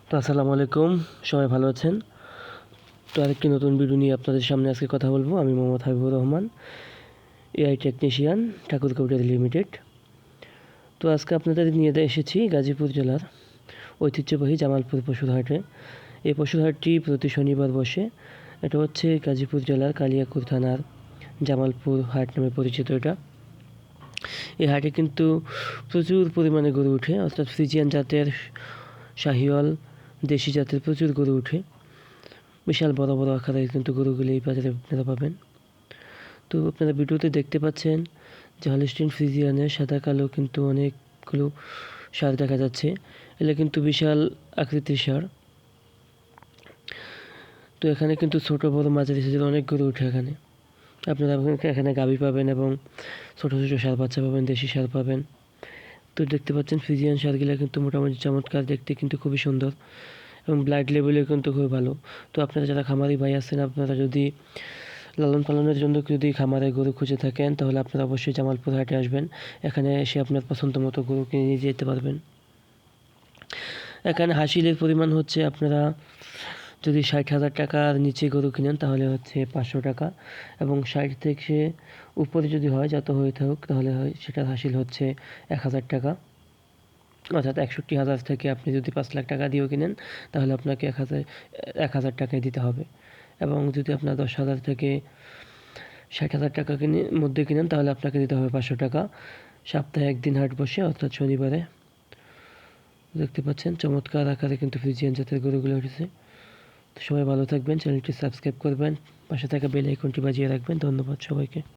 তো আসসালামু আলাইকুম, সবাই ভালো আছেন? তো আরেকটি নতুন ভিডিও নিয়ে আপনাদের সামনে আজকে কথা বলবো। আমি Mohammad Habibur Rahman, AI technician, Thakurgaon dairy limited. তো আজকে আপনাদের নিয়ে এসেছি গাজীপুর জেলার ঐতিহ্যবাহী জামালপুর পশুর হাটে। এই পশুর হাটটি প্রতি শনিবার বসে। এটা হচ্ছে গাজীপুর জেলার কালিয়াকৈর থানার জামালপুর হাট নামে পরিচিত এটা। এই হাটে কিন্তু প্রচুর পরিমাণে গরু ওঠে, অর্থাৎ ফ্রিজিয়ান জাতের, শাহিওয়াল, দেশি জাতের প্রচুর গরু ওঠে। বিশাল বড় বড় আকারের কিন্তু গরুগুলি এই বাজারে আপনারা পাবেন। তো আপনারা ভিডিওতে দেখতে পাচ্ছেন যে হলস্টিন ফ্রিজিয়ানের সাদা কালো কিন্তু অনেকগুলো ষাঁড় দেখা যাচ্ছে। এগুলো কিন্তু বিশাল আকৃতির ষাঁড়। তো এখানে কিন্তু ছোট বড় মাঝারি সাইজের অনেক গরু ওঠে এখানে। আপনারা এখানে গাভী পাবেন এবং ছোটো ছোটো ষাঁড় বাচ্চা পাবেন, দেশি ষাঁড় পাবেন। তো দেখতে পাচ্ছেন ফ্রিজিয়ান ষাঁড়গুলো কিন্তু মোটামুটি চমৎকার, দেখতে কিন্তু খুবই সুন্দর এবং ব্লাড লেভেলেও কিন্তু খুবই ভালো। তো আপনারা যারা খামারি ভাই আছেন, আপনারা যদি লালন পালনের জন্য যদি খামারে গরু খুঁজে থাকেন, তাহলে আপনারা অবশ্যই জামালপুর হাটে আসবেন। এখানে এসে আপনার পছন্দ মতো গরু কিনে নিয়ে যেতে পারবেন। এখানে হাসিলের পরিমাণ হচ্ছে, আপনারা যদি 60,000 টাকার নিচে গরু কিনেন তাহলে হচ্ছে 500 টাকা, এবং 60 থেকে উপরে যদি হয়, যত হয়ে থাকুক, তাহলে হয় সেটার হাসিল হচ্ছে 1,000 টাকা। অর্থাৎ 61,000 থেকে আপনি যদি 5 লাখ টাকা দিয়েও কিনেন, তাহলে আপনাকে 1,000 টাকাই দিতে হবে। এবং যদি আপনার 10,000 থেকে 60,000 টাকা মধ্যে কিনেন, তাহলে আপনাকে দিতে হবে 500 টাকা। সপ্তাহে একদিন হাট বসে, অর্থাৎ শনিবারে। দেখতে পাচ্ছেন চমৎকার আকারে কিন্তু ফ্রিজিয়ান জাতের গরুগুলো উঠেছে। তো সবাই ভালো থাকবেন, চ্যানেলটি সাবস্ক্রাইব করবেন, পাশে থাকা বেল আইকনটি বাজিয়ে রাখবেন। ধন্যবাদ সবাইকে।